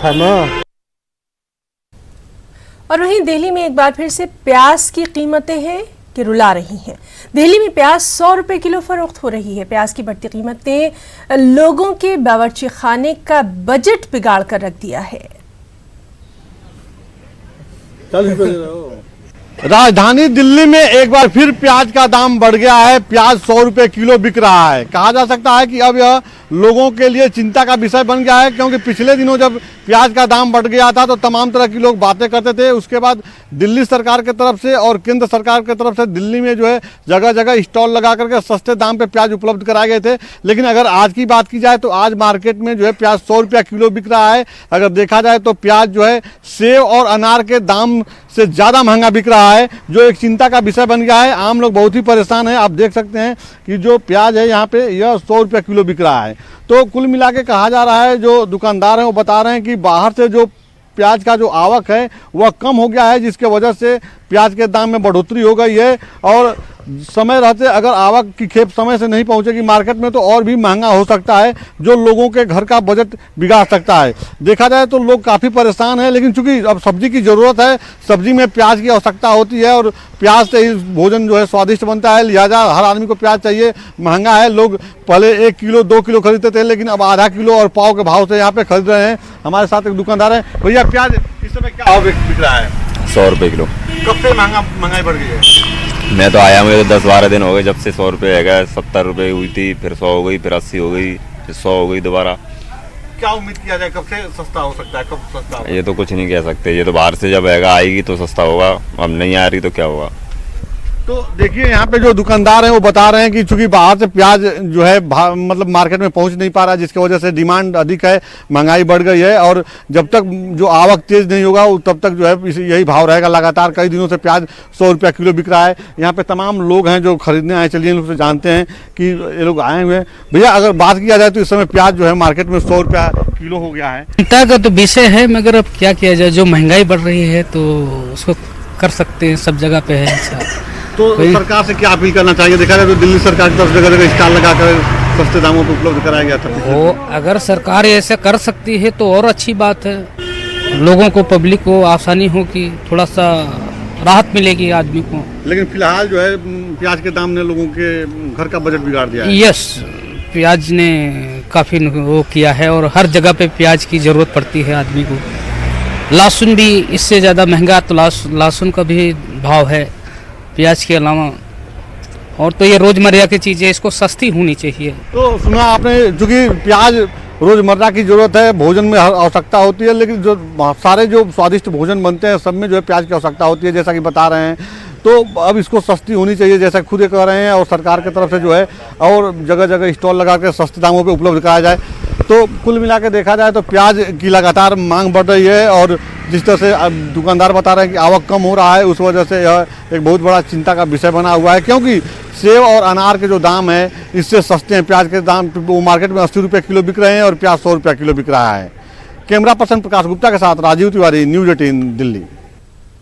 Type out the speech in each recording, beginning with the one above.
था ना। और वहीं दिल्ली में एक बार फिर से प्याज की कीमतें हैं कि रुला रही हैं। दिल्ली में प्याज 100 रुपए किलो फरोख्त हो रही है। प्याज की बढ़ती कीमतें लोगों के बावर्ची खाने का बजट बिगाड़ कर रख दिया है। राजधानी दिल्ली में एक बार फिर प्याज का दाम बढ़ गया है। प्याज 100 रुपए किलो बिक रहा है। कहा जा सकता है कि अब यह लोगों के लिए चिंता का विषय बन गया है, क्योंकि पिछले दिनों जब प्याज का दाम बढ़ गया था तो तमाम तरह के लोग बातें करते थे। उसके बाद दिल्ली सरकार की तरफ से और केंद्र सरकार की तरफ से दिल्ली में जो है जगह जगह स्टॉल लगा करके सस्ते दाम पे प्याज उपलब्ध कराए गए थे। लेकिन अगर आज की बात की जाए तो आज मार्केट में जो है प्याज 100 रुपया किलो बिक रहा है। अगर देखा जाए तो प्याज जो है सेब और अनार के दाम से ज़्यादा महंगा बिक रहा है, जो एक चिंता का विषय बन गया है। आम लोग बहुत ही परेशान हैं। आप देख सकते हैं कि जो प्याज है यहाँ पे यह 100 रुपया किलो बिक रहा है। तो कुल मिला के कहा जा रहा है, जो दुकानदार हैं वो बता रहे हैं कि बाहर से जो प्याज का जो आवक है वह कम हो गया है, जिसके वजह से प्याज के दाम में बढ़ोतरी हो गई है। और समय रहते अगर आवक की खेप समय से नहीं पहुंचेगी मार्केट में तो और भी महंगा हो सकता है, जो लोगों के घर का बजट बिगाड़ सकता है। देखा जाए तो लोग काफ़ी परेशान हैं, लेकिन चूंकि अब सब्जी की ज़रूरत है, सब्जी में प्याज की आवश्यकता होती है और प्याज से ही भोजन जो है स्वादिष्ट बनता है, लिहाजा हर आदमी को प्याज चाहिए। महंगा है, लोग पहले 1 किलो 2 किलो खरीदते थे, लेकिन अब आधा किलो और पाव के भाव से यहाँ पे खरीद रहे हैं। हमारे साथ एक दुकानदार है। भैया प्याज इस समय क्या भाव बिक रहा है? 100 रुपये किलो। कब से महंगाई बढ़ गई है? मैं तो आया मुझे 10-12 दिन हो गए जब से 100 रुपये है। 70 रुपये हुई थी, फिर 100 हो गई, फिर 80 हो गई, फिर 100 हो गई दोबारा। क्या उम्मीद किया जाए, कब से सस्ता हो सकता है, कब सस्ता होगा? ये तो कुछ नहीं कह सकते। ये तो बाहर से जब आएगी तो सस्ता होगा, अब नहीं आ रही तो क्या होगा। तो देखिए यहाँ पे जो दुकानदार हैं वो बता रहे हैं कि चूंकि बाहर से प्याज जो है मतलब मार्केट में पहुंच नहीं पा रहा, जिसकी वजह से डिमांड अधिक है, महंगाई बढ़ गई है। और जब तक जो आवक तेज नहीं होगा तब तक जो है यही भाव रहेगा। लगातार कई दिनों से प्याज 100 रुपया किलो बिक रहा है। यहाँ पे तमाम लोग हैं जो खरीदने आए। चलिए इन लोग से जानते हैं कि ये लोग आए हुए हैं। भैया अगर बात किया जाए तो इस समय प्याज जो है मार्केट में 100 रुपया किलो हो गया है। चिंता का तो विषय है, मगर अब क्या किया जाए, जो महंगाई बढ़ रही है तो उसको कर सकते हैं, सब जगह पे है। तो सरकार से क्या अपील करना चाहिए? देखा जाए तो दिल्ली सरकार की तरफ से जगह जगह स्टॉल लगाकर सस्ते दामों पर उपलब्ध कराया गया था। वो अगर सरकार ऐसे कर सकती है तो और अच्छी बात है। लोगों को, पब्लिक को आसानी हो कि थोड़ा सा राहत मिलेगी आदमी को। लेकिन फिलहाल जो है प्याज के दाम ने लोगों के घर का बजट बिगाड़ दिया है। यस, प्याज ने काफ़ी वो किया है और हर जगह पे प्याज की ज़रूरत पड़ती है आदमी को। लहसुन भी इससे ज़्यादा महंगा, तो लहसुन का भी भाव है प्याज के अलावा। और तो ये रोजमर्रा की चीज़ें, इसको सस्ती होनी चाहिए। तो सुना आपने, चूंकि प्याज रोजमर्रा की जरूरत है, भोजन में आवश्यकता होती है, लेकिन जो सारे जो स्वादिष्ट भोजन बनते हैं सब में जो है प्याज की आवश्यकता होती है, जैसा कि बता रहे हैं। तो अब इसको सस्ती होनी चाहिए, जैसा खुद ये कह रहे हैं, और सरकार की तरफ से जो है और जगह जगह स्टॉल लगा कर सस्ते दामों पे उपलब्ध कराया जाए। तो कुल मिला के देखा जाए तो प्याज की लगातार मांग बढ़ रही है, और जिस तरह से दुकानदार बता रहे हैं कि आवक कम हो रहा है, उस वजह से यह एक बहुत बड़ा चिंता का विषय बना हुआ है। क्योंकि सेब और अनार के जो दाम है इससे सस्ते हैं। प्याज के दाम वो मार्केट में 80 रुपये किलो बिक रहे हैं और प्याज 100 रुपया किलो बिक रहा है। कैमरा पर्सन प्रकाश गुप्ता के साथ राजीव तिवारी, न्यूज़ 18 दिल्ली। कह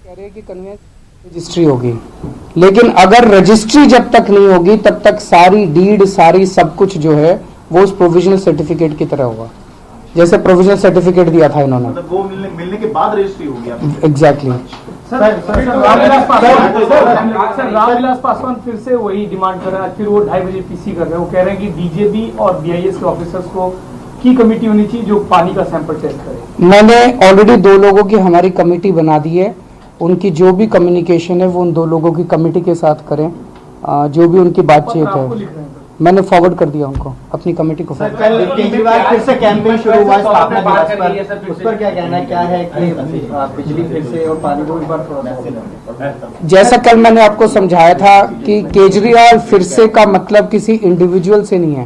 रहे हैं कि कन्वेंस रजिस्ट्री होगी, लेकिन अगर रजिस्ट्री जब तक नहीं होगी तब तक सारी डीड, सारी सब कुछ जो है वो उस प्रोविजनल सर्टिफिकेट की तरह होगा, जैसे प्रोविजनल सर्टिफिकेट दिया था इन्होंने। मतलब वो मिलने के बाद रजिस्ट्री होगी। एग्जैक्टली। रामविलास पासवान फिर से वही डिमांड कर रहे हैं, फिर वो 2:30 बजे पीसी कर रहे हैं। वो कह रहे हैं कि डीजेबी और बीआईएस के ऑफिसर्स को की कमेटी होनी चाहिए जो पानी का सैंपल टेस्ट करे। मैंने ऑलरेडी 2 लोगों की हमारी कमेटी बना दी है। उनकी जो भी कम्युनिकेशन है वो उन 2 लोगों की कमेटी के साथ करें। जो भी उनकी बातचीत है मैंने फॉरवर्ड कर दिया उनको, अपनी कमेटी को। केजरीवाल फिर से कैंपेन शुरू हुआ है स्थापना दिवस पर, उस पर क्या कहना है? क्या है कि बिजली फिर से और पानी को एक बार थोड़ा, जैसा कल मैंने आपको समझाया था कि केजरीवाल फिर से का मतलब किसी इंडिविजुअल से नहीं है।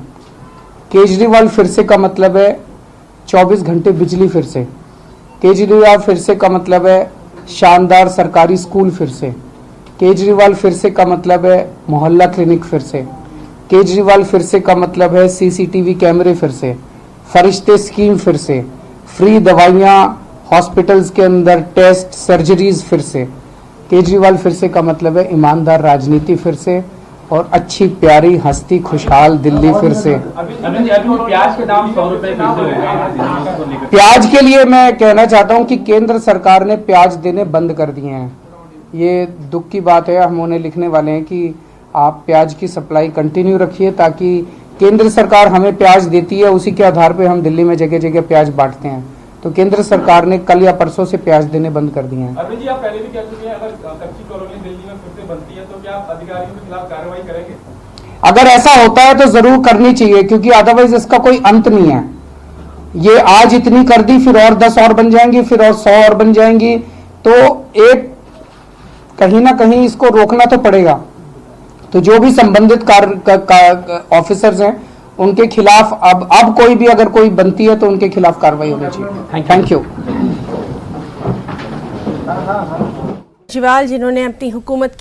केजरीवाल फिर से का मतलब है 24 घंटे बिजली फिर से। केजरीवाल फिर से का मतलब है शानदार सरकारी स्कूल फिर से। केजरीवाल फिर से का मतलब है मोहल्ला क्लिनिक फिर से। केजरीवाल फिर से का मतलब है सीसीटीवी कैमरे फिर से, फरिश्ते स्कीम फिर से, फ्री दवाइयाँ हॉस्पिटल्स के अंदर, टेस्ट सर्जरीज फिर से। केजरीवाल फिर से का मतलब है ईमानदार राजनीति फिर से, और अच्छी प्यारी हंसती खुशहाल दिल्ली फिर से। अभी प्याज के दाम 100 रुपए फिर से हो गए। प्याज के लिए मैं कहना चाहता हूं कि केंद्र सरकार ने प्याज देने बंद कर दिए हैं। ये दुख की बात है, हम उन्हें लिखने वाले हैं कि आप प्याज की सप्लाई कंटिन्यू रखिए, ताकि केंद्र सरकार हमें प्याज देती है, उसी के आधार पे हम दिल्ली में जगह जगह प्याज बांटते हैं। तो केंद्र सरकार ने कल या परसों से प्याज देने बंद कर दिए हैं। अभी जी आप पहले भी कह चुके हैं, अगर कच्ची कॉलोनी दिल्ली में फिर से बनती है तो क्या आप अधिकारियों के खिलाफ कार्रवाई करेंगे? अगर ऐसा होता है तो जरूर करनी चाहिए, क्योंकि अदरवाइज इसका कोई अंत नहीं है। ये आज इतनी कर दी, फिर और 10 और बन जाएंगी, फिर और 100 और बन जाएंगी, तो एक कहीं ना कहीं इसको रोकना तो पड़ेगा। तो जो भी संबंधित ऑफिसर्स हैं उनके खिलाफ अब कोई भी अगर कोई बनती है तो उनके खिलाफ कार्रवाई होनी चाहिए। Thank you. केजरीवाल जिन्होंने अपनी हुकूमत की